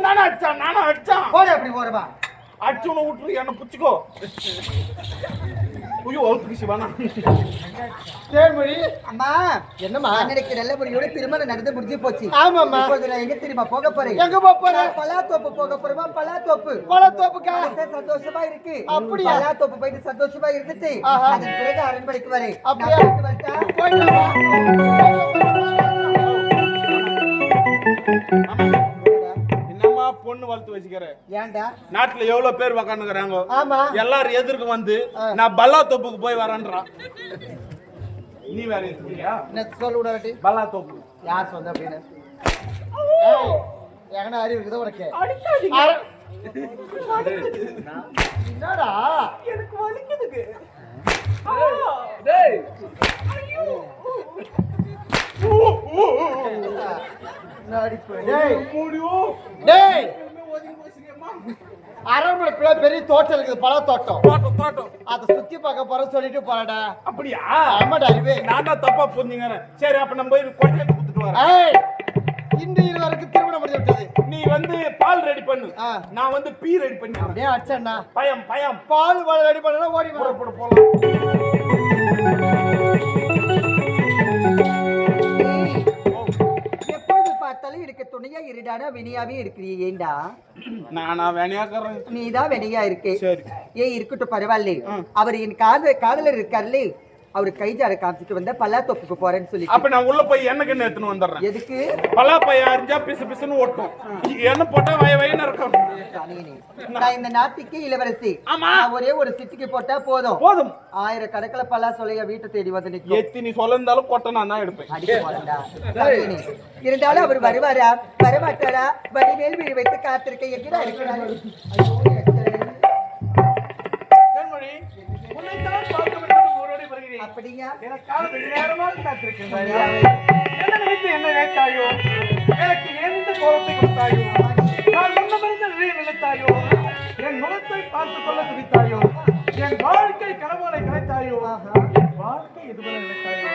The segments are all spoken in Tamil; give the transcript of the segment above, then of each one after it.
தானே அடிச்சான், நானும் அடிச்சான். போட அப்படி போறவா அடிச்சுன விட்டுரு, என்ன புடிச்சுக்கோ. ஐயோ அவுத்துக்கு சிவானா. தேன்மொழி அம்மா என்னம்மா? அன்னைக்கு நல்லபடியோட திருமணம் நடந்து முடிஞ்சு போச்சு. ஆமாம்மா. இப்போது நான் எங்க தெரியுமா போக போறேன்? எங்க போறேன்? பலாத்தோப்பு போக போறேமா? பலாத்தோப்பு. பலாத்தோப்புக்கா? சந்தோஷமா இருக்கு. அப்படியா? பலாத்தோப்பு போயிட்டு சந்தோஷமா இருந்துச்சு. அதன் பிறகு அரண்மனைக்கு வரேன். அப்படியா? என்னம்மா பொண்ணு வளர்த்து வச்சுக்கிற? ஏன்டா நாட்டுல எவ்வளவு பேர் உக்காந்துக்கிறாங்க. ஆமா. எல்லாரும் எதிர்க்கு வந்து நான் பல்லா தோப்புக்கு போய் வரேன்றான். நீ வேற இருக்கியா? சொல்ல விடாட்டி பல்லா தோப்பு யார் சொன்ன அப்படின்னு எங்கன அறிவு இருக்குதோ உனக்கு? என்னடா எனக்கு வலிக்குதுங்க. அரண்மனை பெரிய தோட்டம் இருக்குது, பல தோட்டம். தோட்டம் அதை சுத்தி பார்க்க போற சொல்லிட்டு போறடா. அப்படியா? ஆமாடா அறிவே. நான் தான் தப்பா புரிஞ்சுங்க. சரி அப்ப நம்ம போய் கொட்டையை கொடுத்துட்டு வரேன். இன்று இருவருக்கு திருமணம் முடிந்து விட்டது. நீ வந்து பால் ரெடி பண்ணு, நான் வந்து பீ ரெடி பண்ணி. அப்படியே அடிச்சா பயம் பயம். பால் ரெடி பண்ணா ஓடி போட போலாம். எப்பொழுது பார்த்தாலும் எனக்கு துணையா இருடானா வினியாவே இருக்கிறீ. ஏண்டா நானா வேணையாக்குறேன்? நீதான் வெனியா இருக்கு. சரி ஏன் இருக்கட்டும் பரவாயில்ல. அவர் என் காதலர் இருக்காருல்ல, அவரு கைஜார காமிச்சிட்டு வந்தா பல்லாத்தோப்புக்கு போறேன்னு சொல்லி. அப்ப நான் உள்ள போய் என்ன கண்ணு எடுத்துன்னு வந்துடுறேன். எதுக்கு? பலா பைய அரிஞ்சா பிசு பிசுன்னு ஓட்டும், என்ன போட்டா வயன்னு இருக்கும். நான் இந்த நாட்டுக்கு இளவரசி. நான் ஒரே ஒரு சிட்டிக்கு போட்டா போதும் போதும். 1000 கணக்குல பல்லா சொல்லைய வீட்டை தேடி வந்து நிற்கும். எத்தி நீ சொல்லிருந்தாலும் கொட்டை நான் தான் எடுப்பேன். இருந்தாலும் அவர் வருவாரா வரமாட்டாரா? வடிவேல் வீடு வைத்து காத்திருக்க எங்கடா இருக்கிறாரு? அப்படிங்க என்ன கேட்டாயோ, எனக்கு எந்த கோலத்தை கொடுத்தாயோ, நான் நினைத்தாயோ, என் முகத்தை பார்த்துக் கொள்ள துடித்தாயோ, என் வாழ்க்கை கனவுகளை கிடைத்தாயோ, என் வாழ்க்கை எதுவரை நினைத்தாயோ.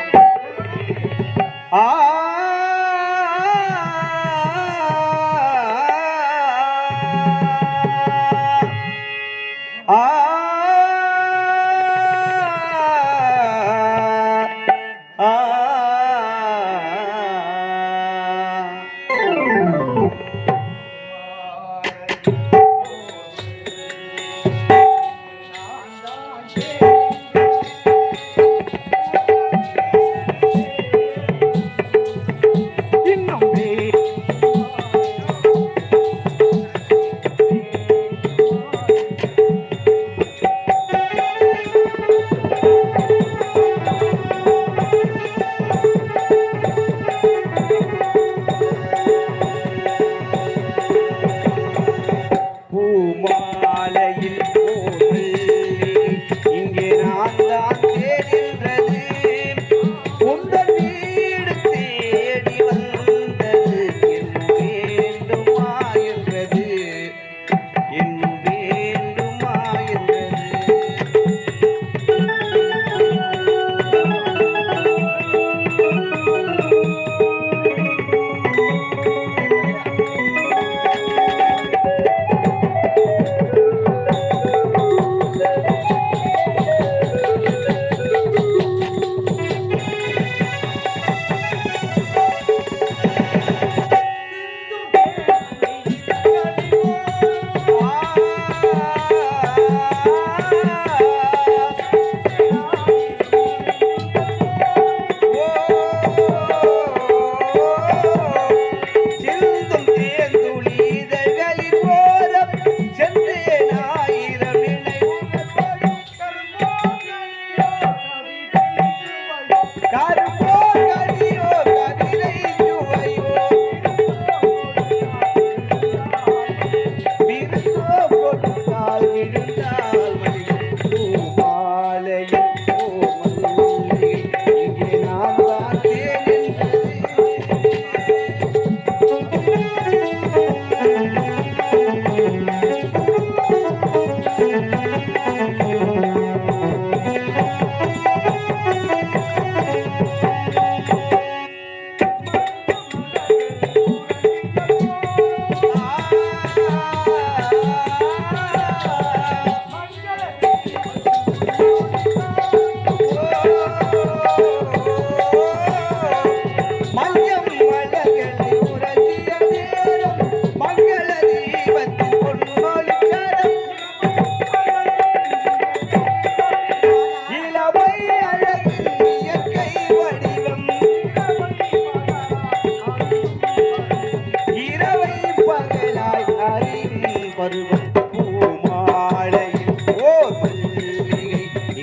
பருவம் பூமாலையில் ஓர் மல்லிகை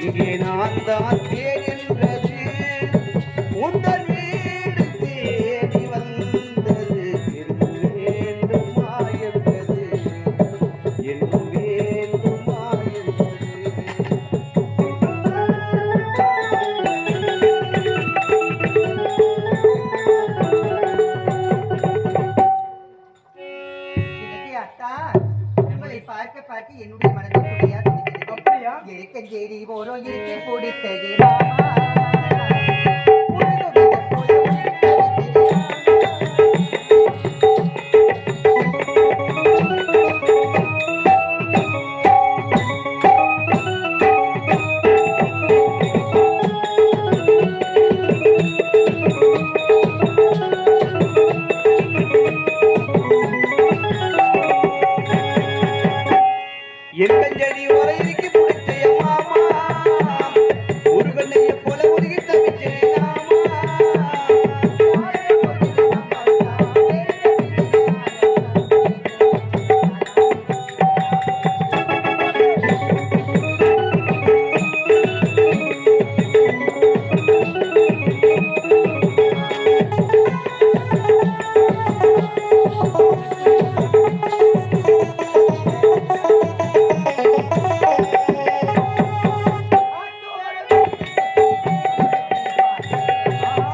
இங்கே நான் தான் தேடுகின்றது உந்தன் வீடு தேடி வந்தது என் வேண்டுமா என்பது என் வேண்டுமா என்பது சின்னதி அத்தா, உங்களை பார்க்க பார்க்க என்னுடைய மனதில் துடியா துடிக்கிறது. அப்படியா? இருக்க தேடி போறோம் இருக்க பிடித்தது மாமா. உருகுவது போல உருகுவது எங்கஞ்செடி உரையிற்கு பிடிச்ச மாமா ஒரு வெள்ளைய போல உருகி தவிச்சேன்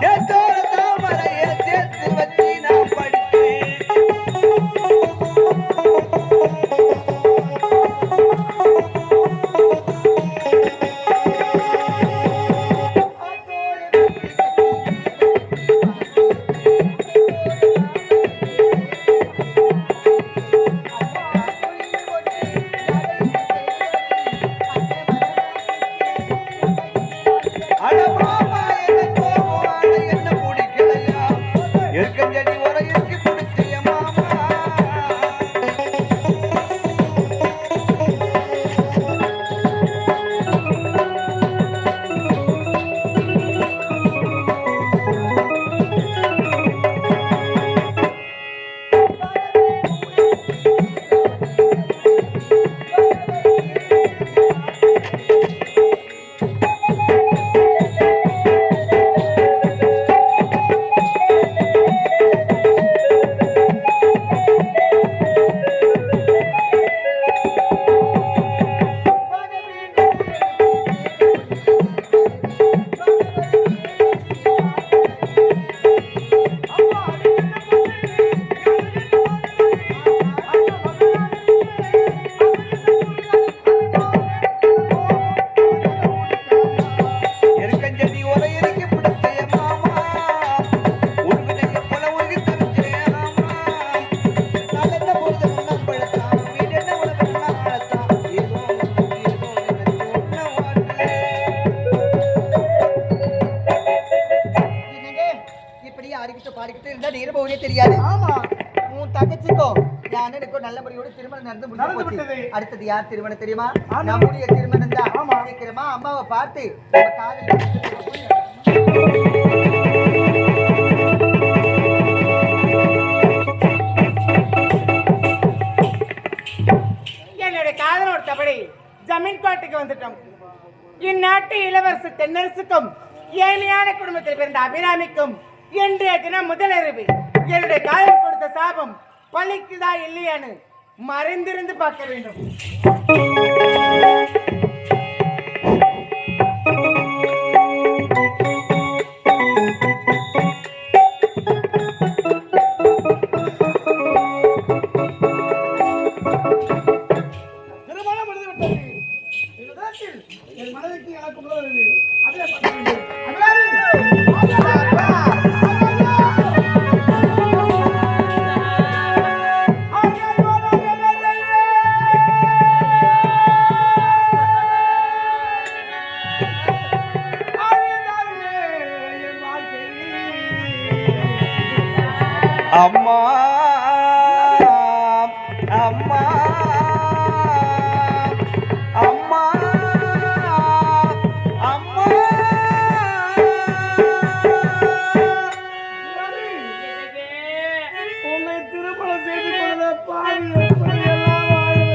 சேத்தோர தாமரைய சேர்த்து வச்சு நான் படித்தேன் அட மாமா என்ன கோபம் அட என்ன பிடிக்கலையா எருக்கஞ்செடி உரையிற்கு பிடிச்ச மாமா எருக்கஞ்செடி உரையிற்கு பிடிச்ச மாமா ஒரு வெள்ளைய போல உருகி தவிச்சேன் மாமா நான் என்ன பொழுது முன்னால் பழத்தான் வீடு என்ன உலகம் நான் ஆளத்தான் ஏதோ ஏதோ எனக்கு ஒன்ன வாட்டலே என்னங்க, இப்படி ஆடிக்கிட்டு பாடிக்கிட்டு இருந்தா நேரம் போகவே தெரியாது. ஆமா. உன் தங்கச்சிக்கோ என் அண்ணனுக்கோ நல்ல முறையோட திருமணம் நடந்து முடிஞ்சு நடந்து போச்சு. விட்டது. அடுத்தது யார் திருமணம் தெரியுமா? ஆமா. நம்முடைய திருமணம் தான். ஆமா. சீக்கிரமா அம்மாவை பார்த்து நம்ம காதல் என்னுடைய காதலோட தபடி ஜமீன் கோட்டைக்கு வந்துட்டோம். இந்நாட்டு இளவரசு தென்னரசுக்கும் ஏழையான குடும்பத்தில் பிறந்த அபிராமிக்கும் இன்றைய தினம் முதலிரவு என்னுடைய காதல் கொடுத்த சாபம் பழிக்குதா இல்லையான்னு மறைந்திருந்து பார்க்க வேண்டும். திருமணம் முடிந்து விட்டது. இந்த நேரத்தில் என் மனதுக்கு எனக்கு உதவுது. அதிலே பார்க்க வேண்டும். அபிராமி! அம்மா அம்மா அம்மா அம்மா உன்னை திருமணம் செய்து கொள்ள பாவி எப்படி எல்லாம் வாழ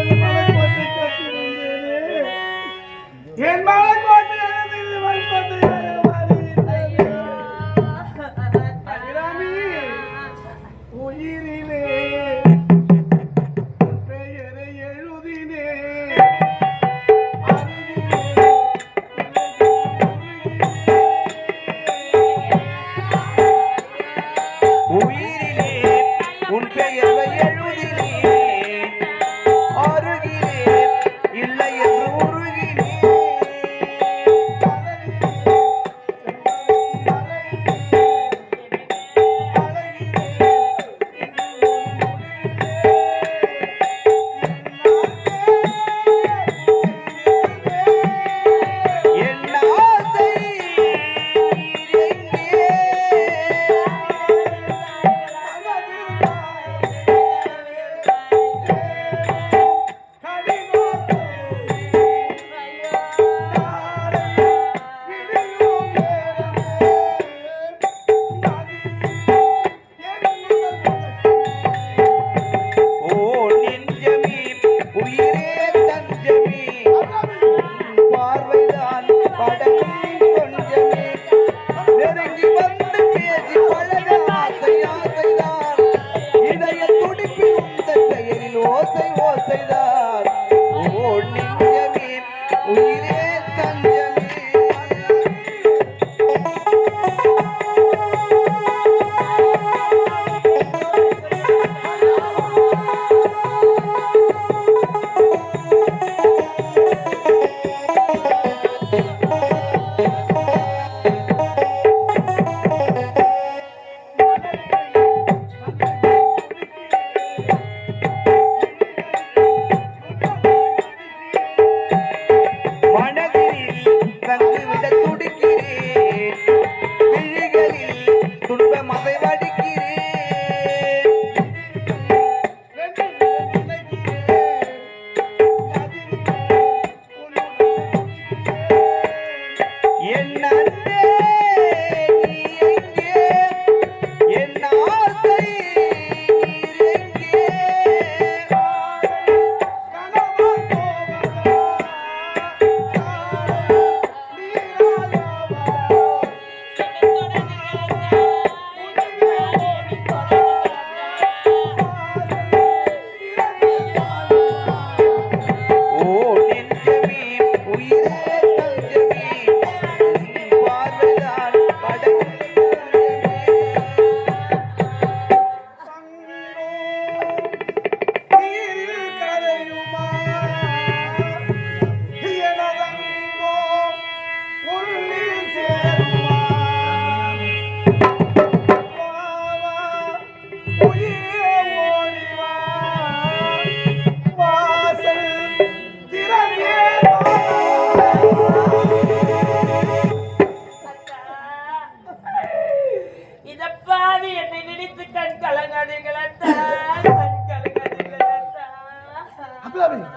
அபிராமி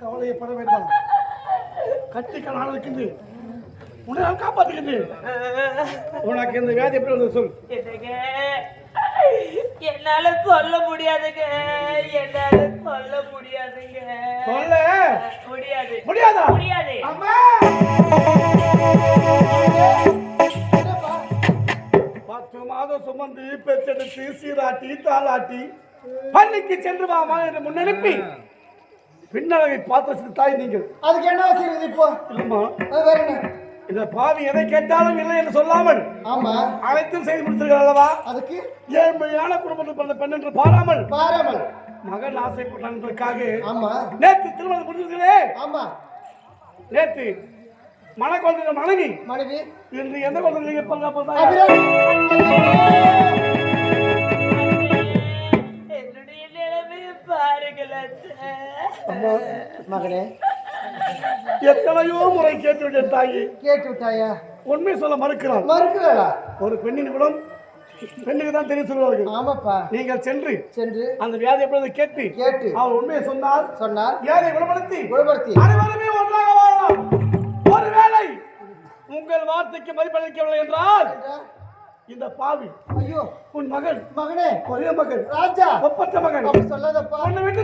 கவலையப்பட வேண்டாம். கட்டிக்க நாள் இருக்குது. உன்னை நான் காப்பாற்றுகின்றேன். உனக்கு இந்த வியாதி எப்படி வந்து சொல். என்னங்க என்னால சொல்ல முடியாதுங்க, என்னால சொல்ல முடியாதுங்க. சொல்ல முடியாது. முடியாதா? முடியாது. அம்மா 10 மாதம் சுமந்து பெற்றெடுத்து சீராட்டி தாளாட்டி பள்ளிக்கு சென்று வாமா என்று முன்னெடுப்பி பின்னழகை பார்த்து வச்சது தாய் நீங்கள். அதுக்கு என்ன அவசியம் இருக்குது இப்போ? இல்லம்மா, அது வேற என்ன? இந்த பாவி எதை கேட்டாலும் இல்லை என்று சொல்லாமல் ஆமா, அனைத்தும் செய்து முடித்திருக்கிறார் அல்லவா? அதுக்கு ஏழ்மையான குடும்பத்தில் பிறந்த பெண் என்று பாராமல் பாராமல். மகன் ஆசைப்பட்டதற்காக ஆமா நேற்று திருமணம் முடிஞ்சிருக்கிறே. ஆமா, நேற்று மனக்குழந்தை மனைவி மனைவி இன்று எந்த குழந்தை அபிராமி. என்னுடைய நிலைமையை பாருங்களேன். மகனே, எத்தனையோ முறை கேட்டுவிட்டேன் தாயி. கேட்டு விட்டாயா? உண்மை சொல்ல மறுக்கிறாள். மறுக்கிறா? ஒரு பெண்ணின் குணம் பெண்ணுக்கு தான் தெரியும் சொல்லுவார்கள். ஆமாப்பா. நீங்கள் சென்று அந்த வியாதி எப்பொழுது கேட்டு அவர் உண்மையை சொன்னார் வியாதியை குணப்படுத்தி அனைவருமே ஒன்றாக வாழலாம். ஒருவேளை உங்கள் வார்த்தைக்கு மதிப்பளிக்கவில்லை என்றால் இந்த பாவி ஐயோ உன் மகன் மகனே, ஒரே மகன் ராஜா, ஒப்பற்ற மகன் அப்படி சொல்லாதப்பா. உன்னை விட்டு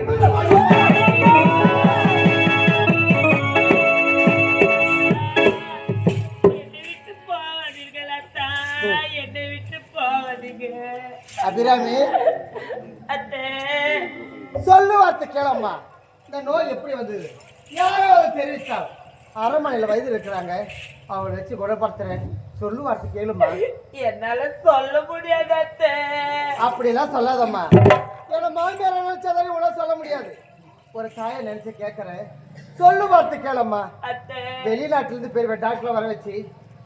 என்னை விட்டு போவாதீங்க அபிராமி. அத்தை. சொல்லு வார்த்தை கேளம்மா. இந்த நோய் எப்படி வந்தது? யாரோ அதை தெரிவித்தாள். அரண்மனையில் வயது இருக்கிறாங்க, அவளை வச்சு குணப்படுத்துறேன். சொல்லு வார்த்தை கேளுமா. என்னால சொல்ல முடியாது அத்தை. அப்படிலாம் சொல்லாதம்மா. ஏன்னா மாமியார நினைச்சதானே உள்ள சொல்ல முடியாது. ஒரு தாயை நினைச்சு கேட்கறேன். சொல்லு வார்த்தை கேளம்மா. அத்தை. வெளிநாட்டுல இருந்து பெரிய டாக்டர் வர வச்சு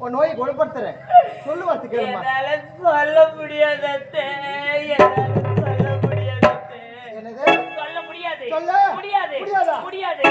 உன் நோயை குணப்படுத்துறேன். சொல்லு வார்த்தை கேளுமா. என்னால சொல்ல முடியாது அத்தை. என்னால சொல்ல முடியாது அத்தை. என்னது? சொல்ல முடியாது. சொல்ல முடியாது. முடியாதா? முடியாது.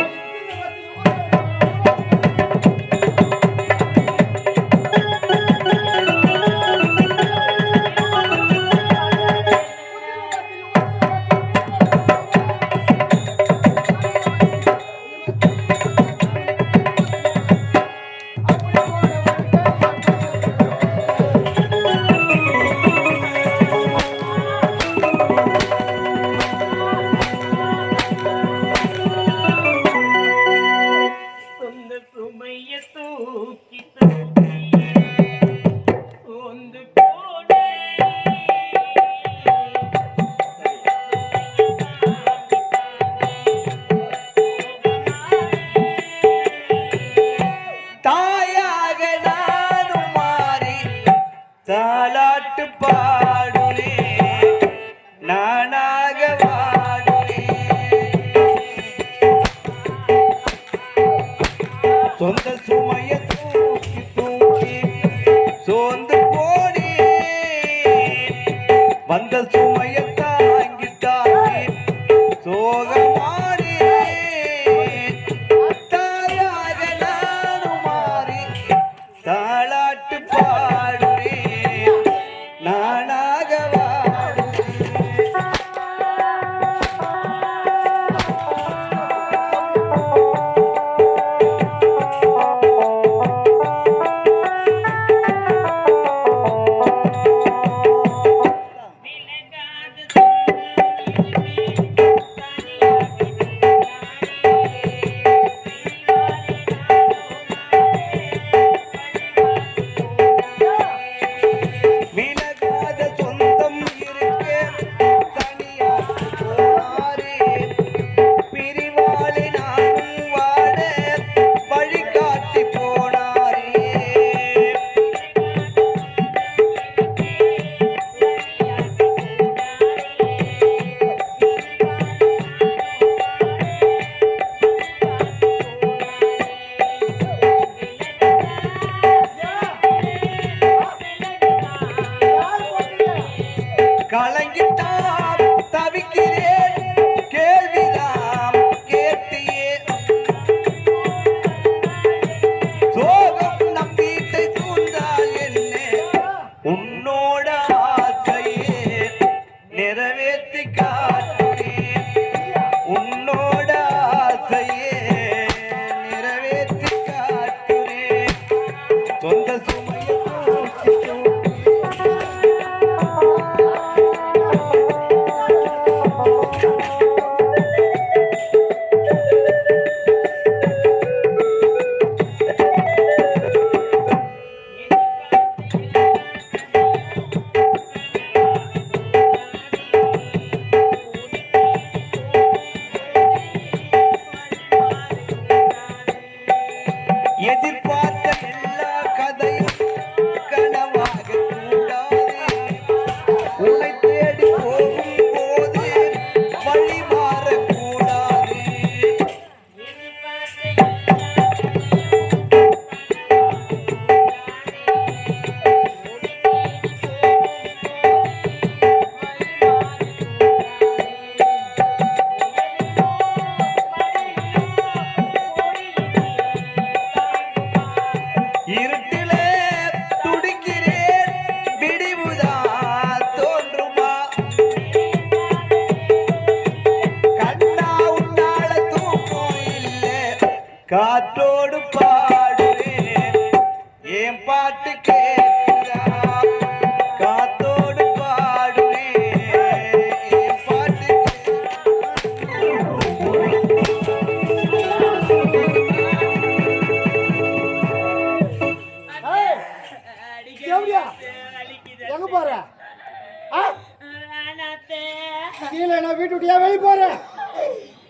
போற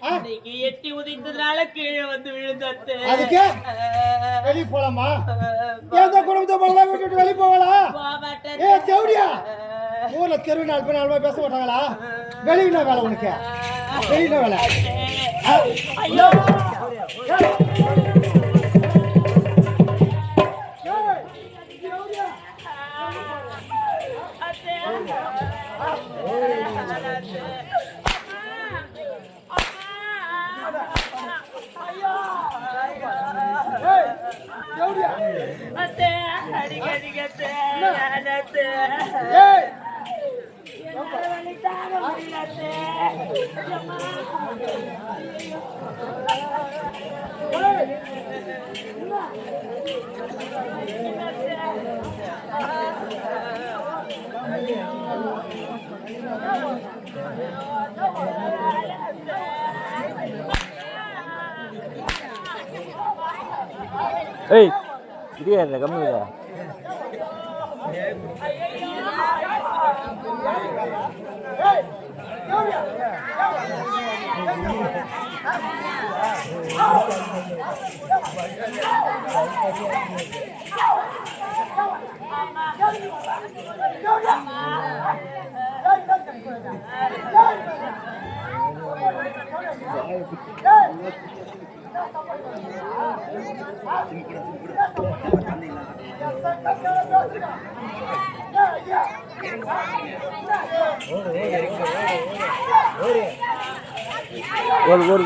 இன்னைக்கு எட்டி உதைத்ததுனால கீழே வந்து விழுந்தது. அதுக்கு வெளியே போலாமா? எந்த குடும்பத்தை போகலாம் விட்டுட்டு வெளியே போகலாம்? போகமாட்டேன். ஏ தேவடியா, ஊர்ல தெரு 4 பேர் 4 பேர் பேச மாட்டாங்களா? வெளியில வேலை உனக்கு, வெளியில வேலை. ஐயோ அத்தை அடிக்கடிக்க அத்தை ஏய் ஏய் இடியாத கம்மியா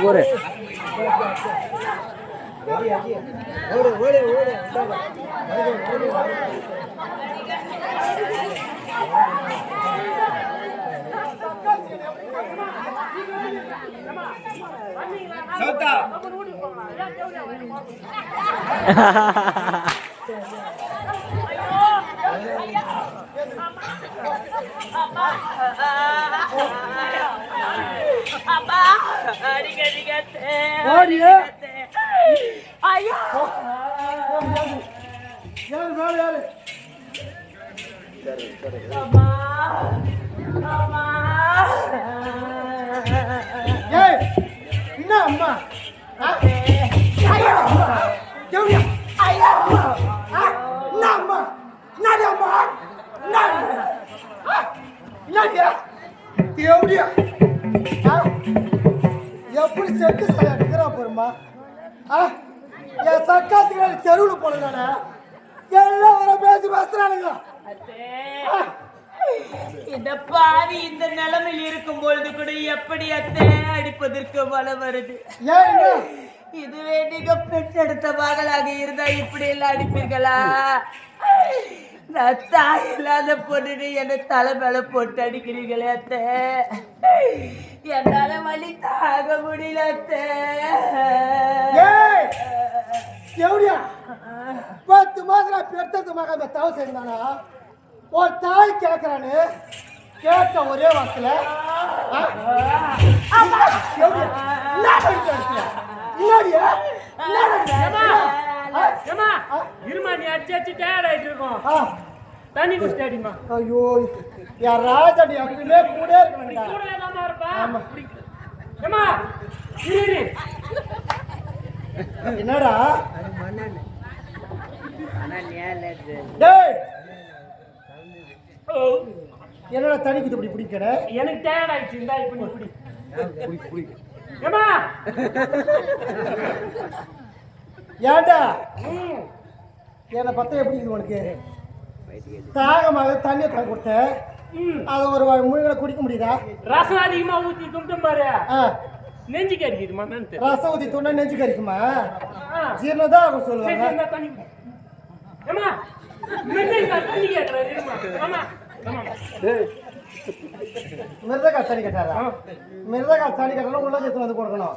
ஒரு அப்பா அடிக்கடிக்க அத்தை ஓடியே ஐயோ யாரு மேல யாரு? அம்மா அம்மா ஏய் என்ன அம்மா? தேவடியா, என்ன அம்மா? என்னடி அம்மா? என்னடியா தேவடியா? எப்படி செட்டு சாயா நிக்கிறா போறமா? என் சக்காத்துக்கு தெருவில் போனதானே எல்லாம் வர பேசுறானுங்க. இந்த பாவி இந்த நிலைமையில் இருக்கும் பொழுது கூட எப்படி அத்தை அடிப்பதற்கு பலம் வருது. ஏன் இதுவே நீங்க பெற்றெடுத்த மகளாக இருந்தா இப்படி எல்லாம் அடிப்பீர்களா? நான் தாய் இல்லாத பொண்ணு என்ன தலை மேல போட்டு அடிக்கிறீங்களே அத்தை. என்னால வலி தாங்க முடியல அத்தை. எவடியா 10 மாசம் பெற்றது மகன் தவறு செய்தானா? ஒரு தாய் கேட்கறானு கேட்ட ஒரே வார்த்தையில இருமா நீ அடிச்சு டயர்ட் ஆயிட்டு இருக்கோம். தண்ணி குடிச்சு அடிமா. ஐயோ என் ராஜா நீ அப்படியே கூட இருக்கணும்டா. கூட இல்லாம இருப்பா. ஏமா இரு என்னடா டேய் என்னடா தண்ணி குத்து இப்படி பிடிக்கற? எனக்கு டயர்ட் ஆயிடுச்சு. இந்தா இப்ப நீ குடி. ஏமா ஏன்டா என்ன பத்த எப்படி இருக்குது உனக்கு? தாகமாக தண்ணியை தர கொடுத்த அதை ஒரு முழுங்களை குடிக்க முடியுதா? ரசம் அதிகமா ஊத்தி துண்டும் பாரு நெஞ்சு கறிக்குதுமா. ரசம் ஊத்தி துண்டா நெஞ்சு கறிக்குமா? ஜீரணம் தான் அவங்க சொல்லுவாங்க. மிருதகா தண்ணி கட்டாரா? மிருதகா தண்ணி கட்டணும் உள்ள சேர்த்து வந்து கொடுக்கணும்.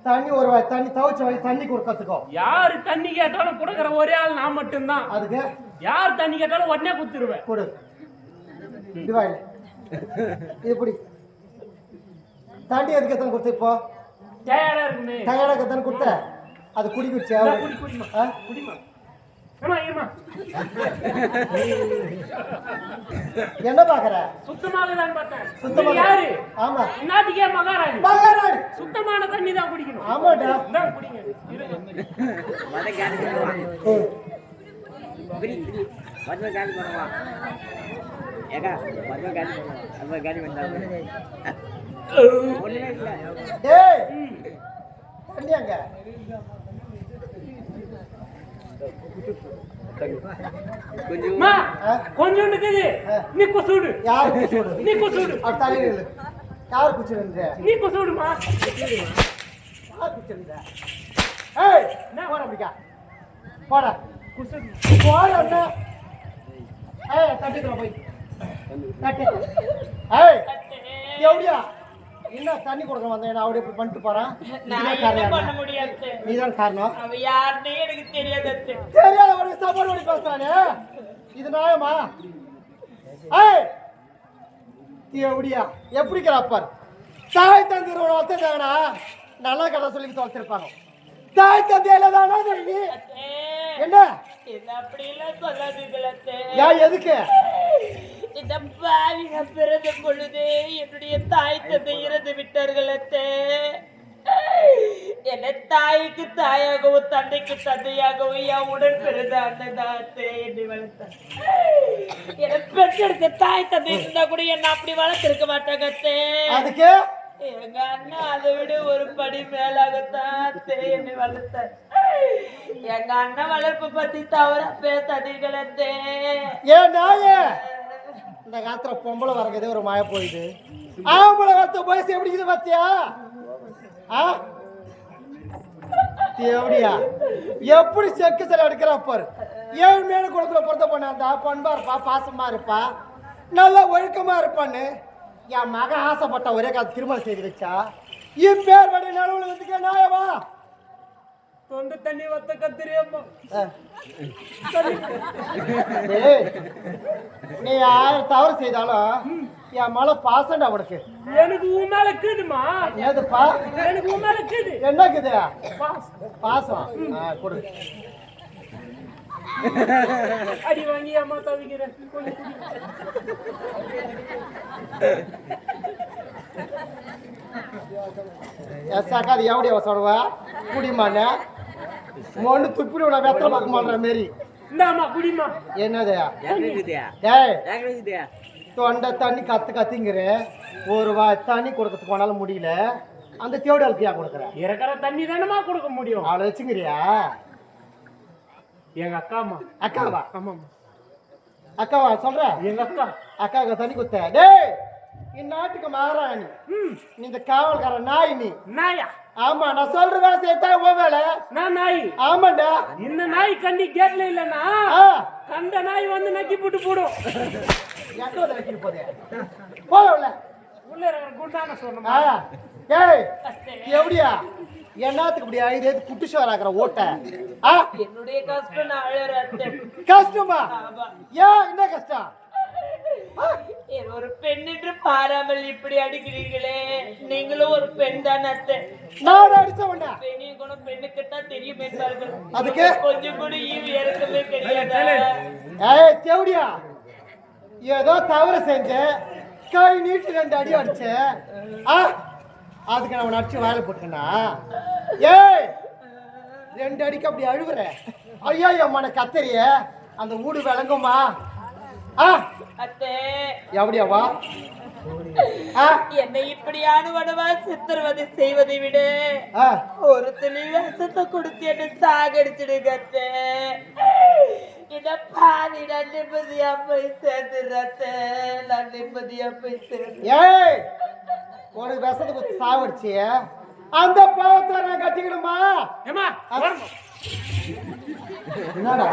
தண்ணி ஒரு தண்ணி தவிச்ச வழி தண்ணி கொடுக்கறதுக்கோ யாரு தண்ணி கேட்டாலும் கொடுக்குற ஒரே ஆள் நான் மட்டும்தான். அதுக்கு யார் தண்ணி கேட்டாலும் உடனே கொடுத்துருவேன். கொடு திவாயில் இப்படி தண்ணி எதுக்கு எத்தனை கொடுத்து இப்போ டயர்டா இருக்குமே டயர்டாக எத்தனை கொடுத்த அது குடிக்குச்சா? குடிமா. ஏமா ஏமா என்ன பாக்குற? சுத்தமாக தான் பார்த்தேன். சுத்தமா நீ யாரு? ஆமா நாட்டுக்கே மகாராணி. மகாராணி. சுத்தமான தண்ணி தான் குடிக்கணும். ஆமாடா. தான் குடிங்க. இருங்க. டேய் தண்ணி அங்க. அம்மா, கொஞ்சோண்டு இருக்குது. நீ குசுடு. யாரு குச்சிடு? நீ குசுடு. அவர் தலையில யாரு குச்சிடுன்ற? நீ குசுடுமா. யார் குச்சிடுன்ற? ஏய் போடா அப்படிக்கா போடா குசுடு. போடா. ஏய் தட்டிட்டு போய் தட்டி. ஏய் எப்படியா என்ன தண்ணி கொடுக்க வந்தேன் அவரு இப்படி பண்ணிட்டு போறான்? நான் என்ன பண்ண முடியாது? நீதான் காரணம். அவ யாருன்னே எனக்கு தெரியாது. தெரியாத ஒரு சப்போர்ட் பண்ணி பேசுறானே இது நியாயமா? ஏய் எப்படியா எப்படிக்கிறாப்பார்? தாய் தந்தையரோட ஒத்துட்டாங்கண்ணா நல்லா கதை சொல்லி தொலைச்சிருப்பாங்க. தாய் தந்தையில தானா நீ என்ன இது அப்படி எல்லாம் சொல்லாதீங்களே. ஏன் எதுக்கு? இந்த பாவிங்க பிறந்த பொழுது என்னுடைய தாய் தந்தை இறந்து விட்டார்கள் அத்தே. என்ன தாய்க்கு தாயாகவும் தந்தைக்கு தந்தையாகவும் என் உடன் பிறந்த அண்ணதாத்தே என்னை வளர்த்தார். என்னை பெற்றெடுத்த தாய் தந்தை இருந்தா கூட என்ன அப்படி வளர்த்திருக்க மாட்டாங்க அத்தே. அதுக்கு எங்க அண்ணன் அதை விட ஒரு படி மேலாகத்தான் என்னை வளர்த்தார். எங்க அண்ணன் வளர்ப்பு பத்தி தவறா பேசாதீங்களே. ஏன் நாயே இந்த காலத்துல பொம்பளை வரக்கதே ஒரு மழை போயிடுது. ஆம்பளை வரத்த வயசு எப்படி இருக்குது பாத்தியா? எப்படியா எப்படி செக்கு சில எடுக்கிறா பாரு. ஏழ்மையான குளத்துல பொறுத்த பண்ணா பண்பா இருப்பா, பாசமா இருப்பா, நல்லா ஒழுக்கமா இருப்பான்னு என் மகன் ஆசைப்பட்ட ஒரே காலத்து திருமணம் செய்து வச்சா இப்பேர் படி நடுவில் வந்துக்க நாயவா தொண்டு தண்ணி வத்த கத்திரியம்மா. நீ யாரும் தவறு செய்தாலும் என் மேல பாசண்டா உனக்கு. எனக்கு உன் மேல இருக்குதுமா. ஏதுப்பா? எனக்கு உன் மேல இருக்குது. என்ன இருக்குது? பாசம். கொடு. அடி வாங்கி அம்மா தவிக்கிறேன். எச்சாக்கா அது எவடி சொல்லுவா குடிமாண்ண மொன்னு துப்பிடு உன வெத்தலை பார்க்க மாட்டேற மாரி. இந்தாம்மா குடிமா. என்னது? டேய் தொண்டை தண்ணி கத்திங்கிற ஒரு தண்ணி கொடுக்கறதுக்கு போனாலும் முடியல. அந்த தேவடாளுக்கு ஏன் கொடுக்குறேன்? இருக்கிற தண்ணி தானமா கொடுக்க முடியும். அவளை வச்சுங்கிறியா? எங்க அக்காமா. அக்காவா? ஆமாம்மா. அக்காவா சொல்ற? எங்க அக்கா. அக்காவுக்கு தண்ணி கொடுத்த. டேய் இந்நாட்டுக்கு மாறாணி நீ இந்த காவல்கார நாய். நீ நாயா? ஆமா நான் சொல்ற வேலை சேர்த்தா உன் வேலை. நான் நாய்? ஆமாண்டா. இந்த நாய் கண்டி கேட்ல இல்லன்னா கண்ட நாய் வந்து நக்கி போட்டு போடும். எக்கோ நக்கிட்டு போதே போல உள்ள இருக்கிற குண்டான சொன்னமா. ஏய் எப்படியா என்னத்துக்கு இப்படி ஆயுதே குட்டிஷோர் ஆக்குற ஓட்ட? என்னுடைய கஷ்டம் நான் அழறேன். கஷ்டமா? ஏன் என்ன கஷ்டம்? ஒரு பெண் என்று பாராமல் இப்படி அடிக்கிறீங்களே. நீங்களும் ஒரு பெண் தான் அத்தை. நான் அடிச்சவன்டா. பெண்ணிய குணம் பெண்ணுக்குத்தான் தெரியும் என்பார்கள். அதுக்கு கொஞ்சம் கூட ஈவு இறக்கமே கிடையாது. ஏய் தேவடியா ஏதோ தவறு செஞ்ச கை நீட்டு 2 அடி அடிச்ச அதுக்கு நான் அடிச்சு வாயில போட்டுக்கனா? ஏய் 2 அடிக்கு அப்படி அழுவுற? ஐயோ அம்மான கத்தறிய அந்த ஊடு விளங்குமா? அத்தை எப்படியாவா என்னை இப்படியான வடவா சித்திரவதை செய்வதை விட ஒரு துளி விஷத்தை கொடுத்து என்ன சாகடிச்சிடுங்க அத்தை. இத பாதி நான் நிம்மதியா போய் சேர்ந்துடுறேன். நான் நிம்மதியா போய் சேர்ந்து. ஏய் உனக்கு விஷத்தை கொடுத்து சாவடிச்சு அந்த பாவத்தை நான் கட்டிக்கணுமா? ஏமா என்னடா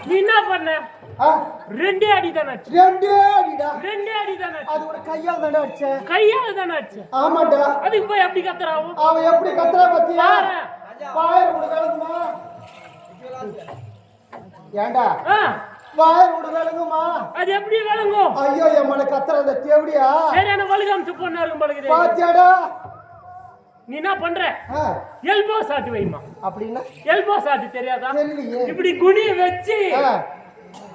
நீ என்ன பண்ண? 2 அடி தானே. 2 அடிடா. 2 அடி தானே. அது ஒரு கையால தானே அடிச்ச. கையால தானே அடிச்ச. ஆமாடா. அதுக்கு போய் அப்படி கத்துறான். அவன் எப்படி கத்துறா பத்தியா? பாயர் உட விளங்குமா? ஏண்டா பாயர் உட விளங்குமா? அது எப்படி விளங்கும்? ஐயோ எம்மன கத்துற அந்த தேவடியா சரியான வலுகாம் சுப்பண்ணா இருக்கும் பழகுது. பாத்தியாடா நீ என்ன பண்ற ஆ, எல்போ சாட்டு வைமா அப்படின்னா எல்போ சாட்டு தெரியாதா தெரியலையே. இப்படி குனிய வச்சு ஆ,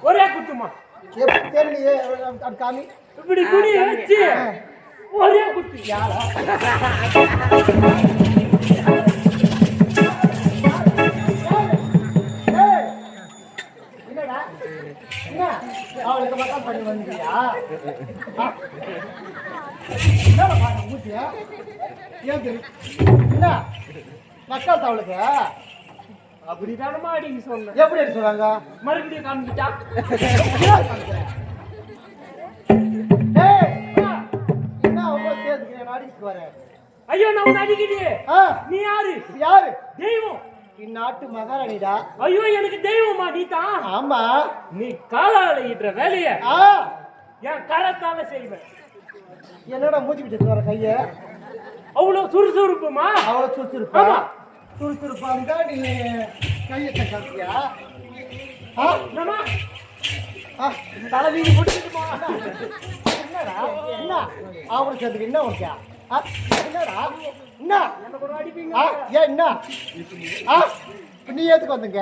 ஒரே குத்துமா எப்படி தெரியலையே அது காமி. இப்படி குனிய வச்சு ஒரே குத்து ஏய், என்னடா என்ன அவளுக்கு மட்டும் பண்ணி வந்தியா? ஆ, என்னடா பாக்க மூச்சியா? ஏன் தெரியும் என்ன மக்கள் அவளுக்கு அப்படிதானமா அடிக்க சொன்ன எப்படி எடுத்து சொல்றாங்க? மறுபடியும் காமிக்கிட்டா ஏய், என்ன அவங்க சேர்த்துக்கிறேன் நான் அடிச்சுட்டு வரேன். ஐயோ நான் உன்னை அடிக்கிட்டே ஆ, நீ யாரு யாரு? தெய்வம் இந்நாட்டு மகாராணிடா. ஐயோ எனக்கு தெய்வமா நீ தான் ஆமா. நீ காலால ஈட்டுற வேலைய ஆ, என் கரத்தால செய்வேன் என்னடா மூச்சு பிடிச்சிட்டு வர கைய? அவ்வளவு சுறுசுறுப்புமா அவளை சுறுசுறுப்பா? ஆமா. சுறுசுறுப்பா இருந்தா நீ கையை தட்டியா? ஆ, என்னம்மா ஆ, தலை வீதி முடிச்சுட்டுமா என்னடா என்ன அவளை சேர்த்துக்கு என்ன உனக்கு? ஆ, என்னடா என்ன? என்ன கூட அடிப்பீங்க ஆ, ஏன் என்ன? ஆ, நீ ஏத்துக்கு வந்தீங்க?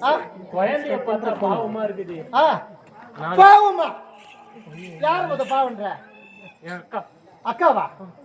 ஆ, குழந்தைய பார்த்தா பாவமா இருக்குது ஆ, பாவமா? யார் மொத்த பாவன்ற? என் அக்கா அக்காவா?